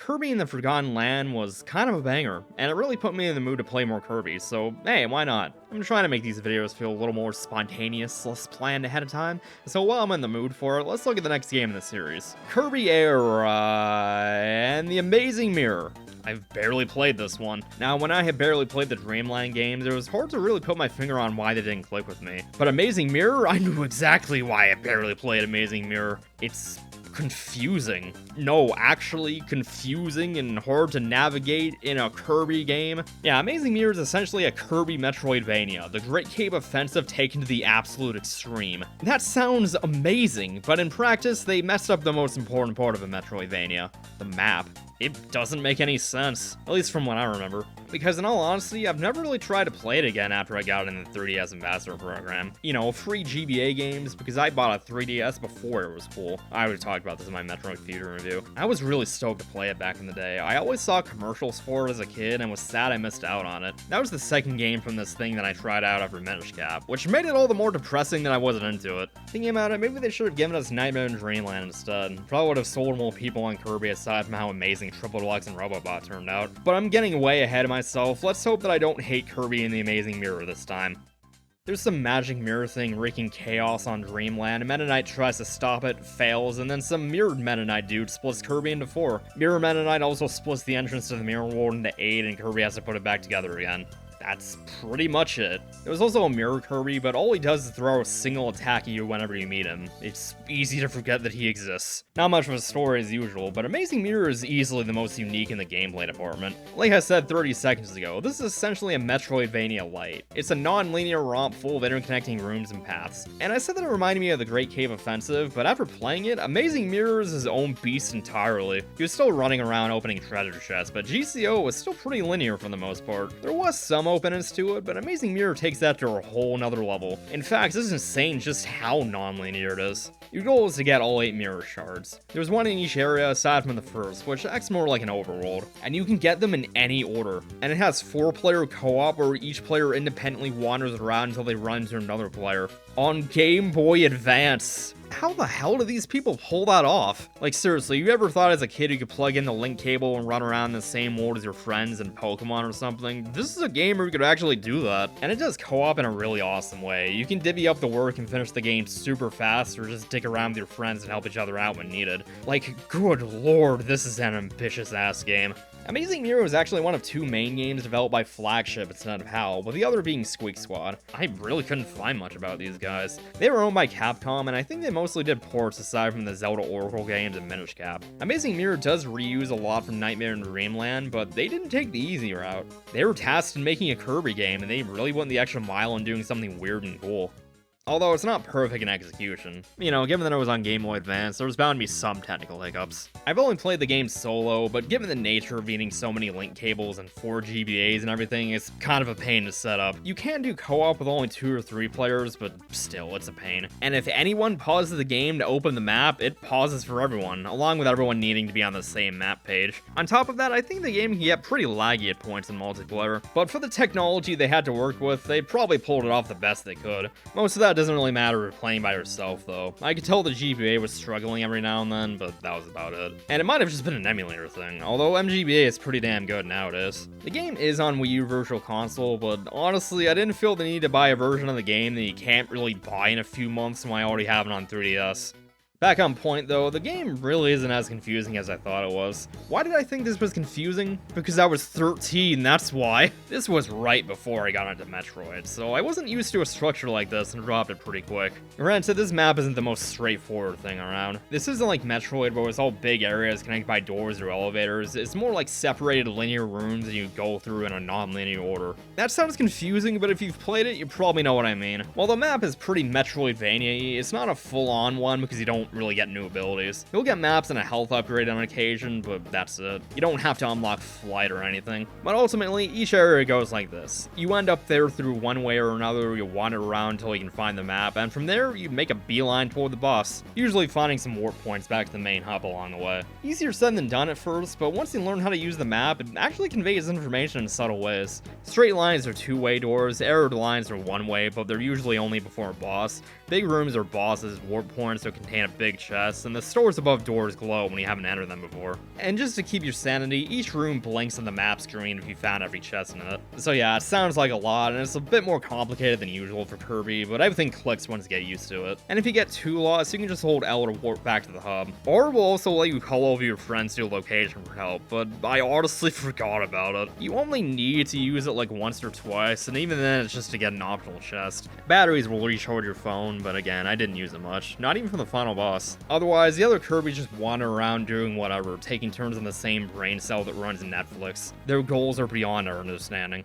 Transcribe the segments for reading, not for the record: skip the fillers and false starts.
Kirby in the Forgotten Land was kind of a banger, and it really put me in the mood to play more Kirby, so hey, why not? I'm trying to make these videos feel a little more spontaneous, less planned ahead of time, so while I'm in the mood for it, let's look at the next game in the series. Kirby and the Amazing Mirror. I've barely played this one. Now, when I had barely played the Dreamland games, it was hard to really put my finger on why they didn't click with me. But Amazing Mirror, I knew exactly why I barely played Amazing Mirror. It's confusing. No, actually confusing and hard to navigate in a Kirby game. Yeah, Amazing Mirror is essentially a Kirby Metroidvania, the Great Cave Offensive taken to the absolute extreme. That sounds amazing, but in practice, they messed up the most important part of a Metroidvania, the map. It doesn't make any sense, at least from what I remember. Because in all honesty, I've never really tried to play it again after I got in the 3DS Ambassador program. You know, free GBA games, because I bought a 3DS before it was cool. I already talked about this in my Metroid Fusion review. I was really stoked to play it back in the day. I always saw commercials for it as a kid and was sad I missed out on it. That was the second game from this thing that I tried out after Minish Cap, which made it all the more depressing that I wasn't into it. Thinking about it, maybe they should have given us Nightmare in Dreamland instead. Probably would have sold more people on Kirby aside from how amazing Triple Deluxe and Robobot turned out. But I'm getting way ahead of myself. Let's hope that I don't hate Kirby and the Amazing Mirror this time. There's some magic mirror thing wreaking chaos on Dreamland, and Meta Knight tries to stop it, fails, and then some mirrored Meta Knight dude splits Kirby into 4. Mirror Meta Knight also splits the entrance to the mirror world into 8, and Kirby has to put it back together again. That's pretty much it. There's also a mirror Kirby, but all he does is throw a single attack at you whenever you meet him. It's easy to forget that he exists. Not much of a story as usual, but Amazing Mirror is easily the most unique in the gameplay department. Like I said 30 seconds ago, this is essentially a Metroidvania Lite. It's a non-linear romp full of interconnecting rooms and paths. And I said that it reminded me of the Great Cave Offensive, but after playing it, Amazing Mirror is his own beast entirely. He was still running around opening treasure chests, but GCO was still pretty linear for the most part. There was some openness to it, but Amazing Mirror takes that to a whole nother level. In fact, it's insane just how non-linear it is. Your goal is to get all 8 mirror shards. There's one in each area aside from the first, which acts more like an overworld, and you can get them in any order. And it has 4-player co-op where each player independently wanders around until they run into another player. On Game Boy Advance. How the hell do these people pull that off? Like seriously, you ever thought as a kid you could plug in the link cable and run around in the same world as your friends in Pokemon or something? This is a game where you could actually do that. And it does co-op in a really awesome way. You can divvy up the work and finish the game super fast, or just dick around with your friends and help each other out when needed. Like, good lord, this is an ambitious ass game. Amazing Mirror was actually one of 2 main games developed by Flagship instead of HAL, with the other being Squeak Squad. I really couldn't find much about these guys. They were owned by Capcom, and I think they mostly did ports aside from the Zelda Oracle games and Minish Cap. Amazing Mirror does reuse a lot from Nightmare in Dreamland, but they didn't take the easy route. They were tasked in making a Kirby game, and they really went the extra mile in doing something weird and cool. Although it's not perfect in execution. You know, given that it was on Game Boy Advance, there was bound to be some technical hiccups. I've only played the game solo, but given the nature of needing so many link cables and 4 GBAs and everything, it's kind of a pain to set up. You can do co-op with only 2 or 3 players, but still, it's a pain. And if anyone pauses the game to open the map, it pauses for everyone, along with everyone needing to be on the same map page. On top of that, I think the game can get pretty laggy at points in multiplayer, but for the technology they had to work with, they probably pulled it off the best they could. Most of that doesn't really matter if playing by yourself though. I could tell the GBA was struggling every now and then, but that was about it. And it might have just been an emulator thing, although MGBA is pretty damn good nowadays. The game is on Wii U Virtual Console, but honestly, I didn't feel the need to buy a version of the game that you can't really buy in a few months when I already have it on 3DS. Back on point though, the game really isn't as confusing as I thought it was. Why did I think this was confusing? Because I was 13, that's why. This was right before I got into Metroid, so I wasn't used to a structure like this and dropped it pretty quick. Granted, this map isn't the most straightforward thing around. This isn't like Metroid where it's all big areas connected by doors or elevators. It's more like separated linear rooms that you go through in a non-linear order. That sounds confusing, but if you've played it, you probably know what I mean. While the map is pretty Metroidvania-y, it's not a full-on one because you don't really get new abilities. You'll get maps and a health upgrade on occasion, but that's it. You don't have to unlock flight or anything. But ultimately, each area goes like this. You end up there through one way or another, you wander around until you can find the map, and from there, you make a beeline toward the boss, usually finding some warp points back to the main hub along the way. Easier said than done at first, but once you learn how to use the map, it actually conveys information in subtle ways. Straight lines are 2-way doors, arrowed lines are 1-way, but they're usually only before a boss. Big rooms are bosses, warp points that contain a big chests, and the stores above doors glow when you haven't entered them before. And just to keep your sanity, each room blinks on the map screen if you found every chest in it. So yeah, it sounds like a lot, and it's a bit more complicated than usual for Kirby, but everything clicks once you get used to it. And if you get too lost, you can just hold L to warp back to the hub. Or we'll also let you call over your friends to your location for help, but I honestly forgot about it. You only need to use it like once or twice, and even then it's just to get an optional chest. Batteries will recharge your phone, but again, I didn't use it much. Not even for the final boss. Otherwise, the other Kirby's just wander around doing whatever, taking turns on the same brain cell that runs Netflix. Their goals are beyond our understanding.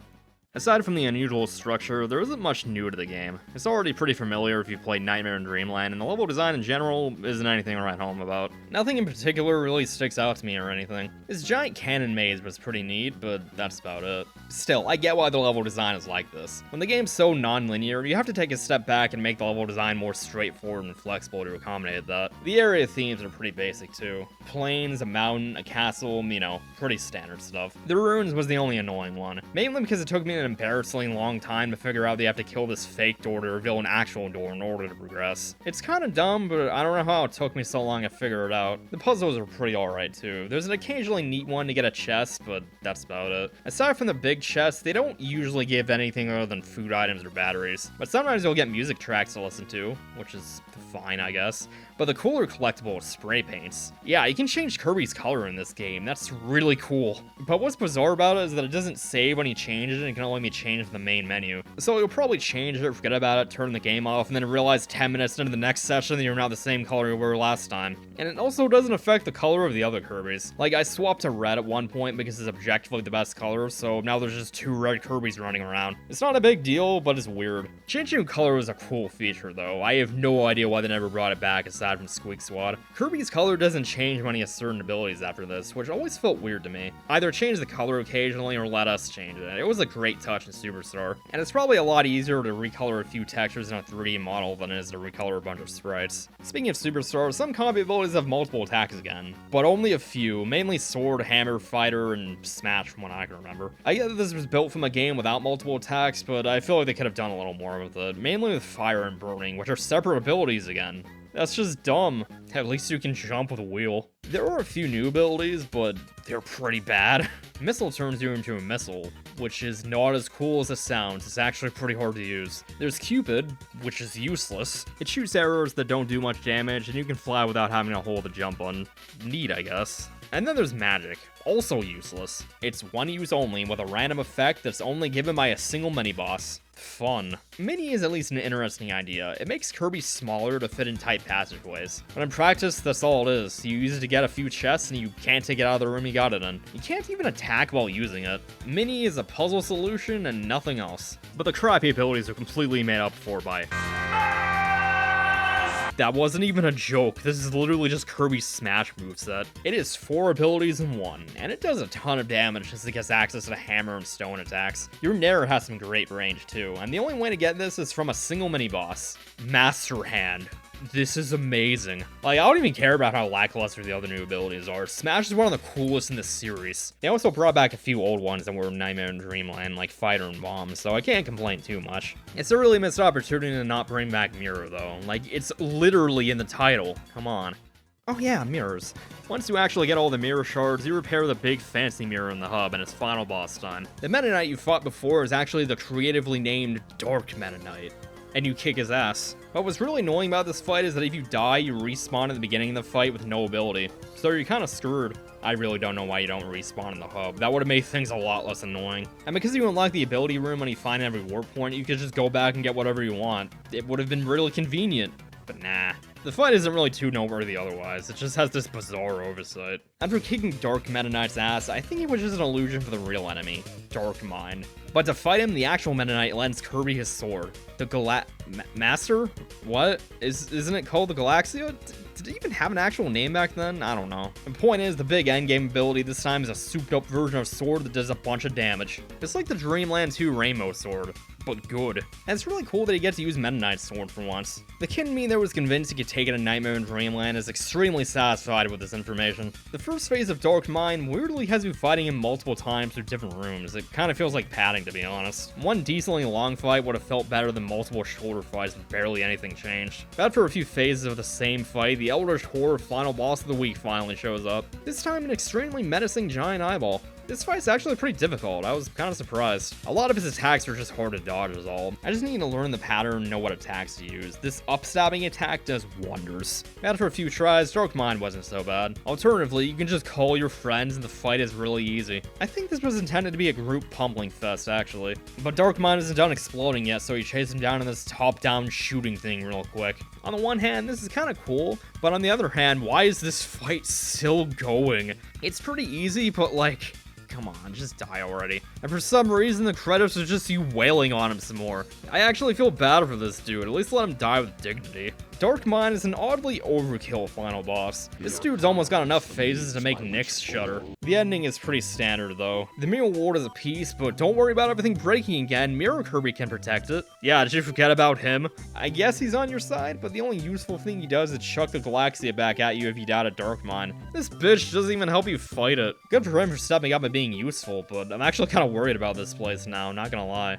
Aside from the unusual structure, there isn't much new to the game. It's already pretty familiar if you've played Nightmare in Dreamland, and the level design in general isn't anything to write home about. Nothing in particular really sticks out to me or anything. This giant cannon maze was pretty neat, but that's about it. Still, I get why the level design is like this. When the game's so non-linear, you have to take a step back and make the level design more straightforward and flexible to accommodate that. The area themes are pretty basic too. Plains, a mountain, a castle, you know, pretty standard stuff. The ruins was the only annoying one, mainly because it took me an embarrassingly long time to figure out they have to kill this fake door to reveal an actual door in order to progress. It's kinda dumb, but I don't know how it took me so long to figure it out. The puzzles are pretty alright too. There's an occasionally neat one to get a chest, but that's about it. Aside from the big chests, they don't usually give anything other than food items or batteries, but sometimes you'll get music tracks to listen to, which is fine, I guess. But the cooler collectible is spray paints. Yeah, you can change Kirby's color in this game. That's really cool. But what's bizarre about it is that it doesn't save when you change it, and it can only be changed in the main menu. So you'll probably change it, forget about it, turn the game off, and then realize 10 minutes into the next session that you're not the same color you were last time. And it also doesn't affect the color of the other Kirbys. Like, I swapped to red at one point because it's objectively the best color, so now there's just 2 red Kirbys running around. It's not a big deal, but it's weird. Changing color is a cool feature, though. I have no idea why they never brought it back aside from Squeak Squad. Kirby's color doesn't change when he has certain abilities after this, which always felt weird to me. Either change the color occasionally or let us change it. It was a great touch in Superstar, and it's probably a lot easier to recolor a few textures in a 3D model than it is to recolor a bunch of sprites. Speaking of Superstar, some combo abilities have multiple attacks again, but only a few, mainly Sword, Hammer, Fighter, and Smash from what I can remember. I get that this was built from a game without multiple attacks, but I feel like they could have done a little more with it, mainly with Fire and Burning, which are separate abilities again. That's just dumb. At least you can jump with a wheel. There are a few new abilities, but they're pretty bad. Missile turns you into a missile, which is not as cool as it sounds. It's actually pretty hard to use. There's Cupid, which is useless. It shoots arrows that don't do much damage, and you can fly without having to hold the jump button. Neat, I guess. And then there's Magic, also useless. It's one use only with a random effect that's only given by a single mini-boss. Fun. Mini is at least an interesting idea. It makes Kirby smaller to fit in tight passageways. But in practice, that's all it is. You use it to get a few chests and you can't take it out of the room you got it in. You can't even attack while using it. Mini is a puzzle solution and nothing else. But the crappy abilities are completely made up for by... That wasn't even a joke. This is literally just Kirby's Smash moveset. It is 4 abilities in one, and it does a ton of damage since it gets access to hammer and stone attacks. Your Nair has some great range too, and the only way to get this is from a single mini-boss. Master Hand. This is amazing. Like, I don't even care about how lackluster the other new abilities are. Smash is one of the coolest in this series. They also brought back a few old ones that were in Nightmare in Dreamland, like Fighter and Bomb, so I can't complain too much. It's a really missed opportunity to not bring back Mirror, though. Like, it's literally in the title. Come on. Oh yeah, mirrors. Once you actually get all the mirror shards, you repair the big fancy mirror in the hub, and it's final boss time. The Meta Knight you fought before is actually the creatively named Dark Meta Knight, and you kick his ass. But what's really annoying about this fight is that if you die, you respawn at the beginning of the fight with no ability. So you're kind of screwed. I really don't know why you don't respawn in the hub. That would have made things a lot less annoying. And because you unlock the ability room when you find every warp point, you could just go back and get whatever you want. It would have been really convenient. But nah. The fight isn't really too noteworthy otherwise, it just has this bizarre oversight. After kicking Dark Meta Knight's ass, I think it was just an illusion for the real enemy, Dark Mind. But to fight him, the actual Meta Knight lends Kirby his sword. The Master? What? Isn't it called the Galaxia? Did it even have an actual name back then? I don't know. The point is, the big endgame ability this time is a souped up version of sword that does a bunch of damage. It's like the Dreamland 2 Rainbow Sword, but good. And it's really cool that he gets to use Meta Knight's sword for once. The kid in me that was convinced he could take it a Nightmare in Dreamland is extremely satisfied with this information. The first phase of Dark Mine weirdly has you fighting him multiple times through different rooms. It kind of feels like padding, to be honest. One decently long fight would have felt better than multiple shorter fights with barely anything changed. But after a few phases of the same fight, the Eldritch Horror final boss of the week finally shows up. This time an extremely menacing giant eyeball. This fight's actually pretty difficult. I was kind of surprised. A lot of his attacks are just hard to dodge is all. I just need to learn the pattern and know what attacks to use. This upstabbing attack does wonders. After a few tries, Dark Mine wasn't so bad. Alternatively, you can just call your friends and the fight is really easy. I think this was intended to be a group pummeling fest, actually. But Dark Mine isn't done exploding yet, so you chase him down in this top-down shooting thing real quick. On the one hand, this is kind of cool, but on the other hand, why is this fight still going? It's pretty easy, but like, come on, just die already. And for some reason, the credits are just you wailing on him some more. I actually feel bad for this dude. At least let him die with dignity. Dark Mine is an oddly overkill final boss. This dude's almost got enough phases to make Nyx shudder. The ending is pretty standard though. The Mirror Ward is a piece, but don't worry about everything breaking again. Mirror Kirby can protect it. Yeah, did you forget about him? I guess he's on your side, but the only useful thing he does is chuck the Galaxia back at you if you die to Dark Mine. This bitch doesn't even help you fight it. Good for him for stepping up and being useful, but I'm actually kind of worried about this place now, not gonna lie.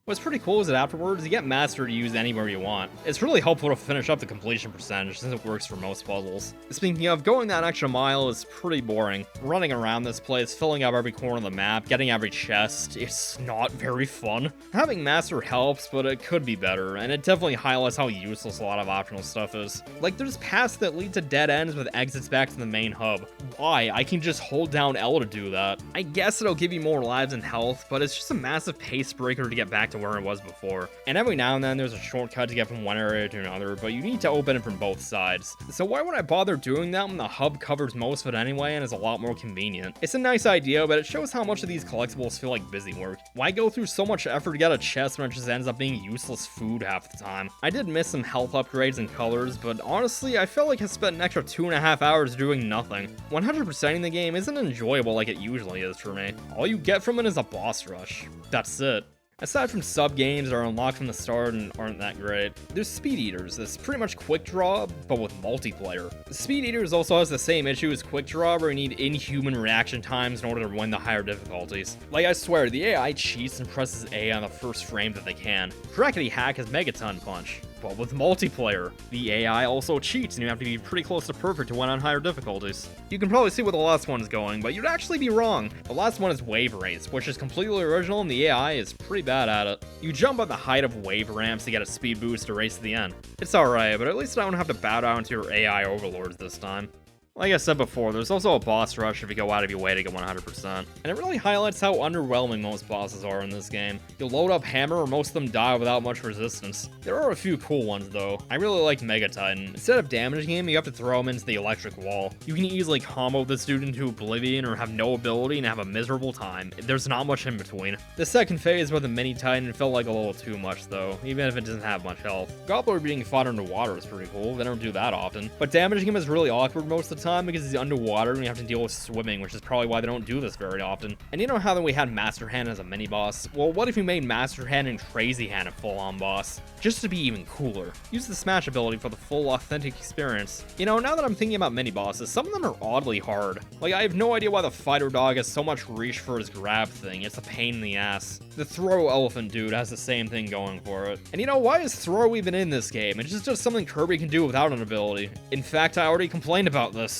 What's pretty cool is that afterwards, you get Master to use anywhere you want. It's really helpful to finish up the completion percentage since it works for most puzzles. Speaking of, going that extra mile is pretty boring. Running around this place, filling up every corner of the map, getting every chest, it's not very fun. Having Master helps, but it could be better, and it definitely highlights how useless a lot of optional stuff is. Like, there's paths that lead to dead ends with exits back to the main hub. Why? I can just hold down L to do that. I guess it'll give you more lives and health, but it's just a massive pace breaker to get back to where it was before. And every now and then there's a shortcut to get from one area to another, but you need to open it from both sides. So why would I bother doing that when the hub covers most of it anyway and is a lot more convenient? It's a nice idea, but it shows how much of these collectibles feel like busy work. Why go through so much effort to get a chest when it just ends up being useless food half the time? I did miss some health upgrades and colors, but honestly, I felt like I spent an extra 2.5 hours doing nothing. 100%ing the game isn't enjoyable like it usually is for me. All you get from it is a boss rush. That's it. Aside from sub-games that are unlocked from the start and aren't that great, there's Speed Eaters. That's pretty much Quick Draw, but with multiplayer. Speed Eaters also has the same issue as Quick Draw, where you need inhuman reaction times in order to win the higher difficulties. Like, I swear, the AI cheats and presses A on the first frame that they can. Crackety Hack has Megaton Punch. But with multiplayer, the AI also cheats and you have to be pretty close to perfect to win on higher difficulties. You can probably see where the last one is going, but you'd actually be wrong. The last one is Wave Race, which is completely original and the AI is pretty bad at it. You jump at the height of wave ramps to get a speed boost to race to the end. It's alright, but at least I don't have to bow down to your AI overlords this time. Like I said before, there's also a boss rush if you go out of your way to get 100%. And it really highlights how underwhelming most bosses are in this game. You'll load up Hammer or most of them die without much resistance. There are a few cool ones though. I really like Mega Titan. Instead of damaging him, you have to throw him into the electric wall. You can easily combo this dude into oblivion or have no ability and have a miserable time. There's not much in between. The second phase with the Mini Titan felt like a little too much though, even if it doesn't have much health. Gobbler being fought underwater is pretty cool, they don't do that often. But damaging him is really awkward most of the time because he's underwater and you have to deal with swimming, which is probably why they don't do this very often. And you know how we had Master Hand as a mini boss? Well, what if you made Master Hand and Crazy Hand a full-on boss? Just to be even cooler. Use the smash ability for the full authentic experience. You know, now that I'm thinking about mini bosses, some of them are oddly hard. Like, I have no idea why the fighter dog has so much reach for his grab thing. It's a pain in the ass. The throw elephant dude has the same thing going for it. And you know, why is throw even in this game? It's just something Kirby can do without an ability. In fact, I already complained about this.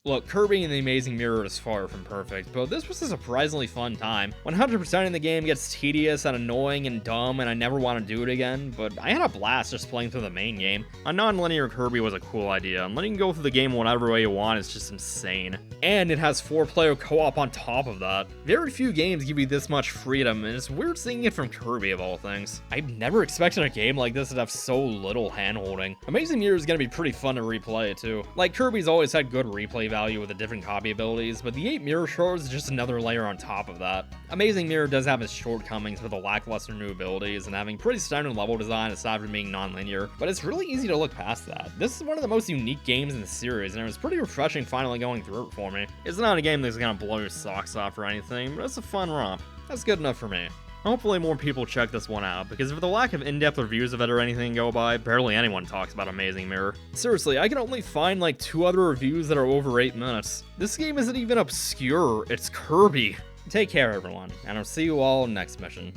Look, Kirby and the Amazing Mirror is far from perfect, but this was a surprisingly fun time. 100% in the game gets tedious and annoying and dumb, and I never want to do it again, but I had a blast just playing through the main game. A non-linear Kirby was a cool idea, and letting you go through the game whatever way you want is just insane. And it has 4-player co-op on top of that. Very few games give you this much freedom, and it's weird seeing it from Kirby of all things. I never expected a game like this to have so little hand-holding. Amazing Mirror is going to be pretty fun to replay too. Like, Kirby's always had good replay value with the different copy abilities, but the 8 mirror shards is just another layer on top of that. Amazing Mirror does have its shortcomings with the lackluster new abilities and having pretty standard level design aside from being non-linear, but it's really easy to look past that. This is one of the most unique games in the series, and it was pretty refreshing finally going through it for me. It's not a game that's gonna blow your socks off or anything, but it's a fun romp. That's good enough for me. Hopefully more people check this one out, because with the lack of in-depth reviews of it or anything go by, barely anyone talks about Amazing Mirror. Seriously, I can only find like 2 other reviews that are over 8 minutes. This game isn't even obscure, it's Kirby. Take care everyone, and I'll see you all next mission.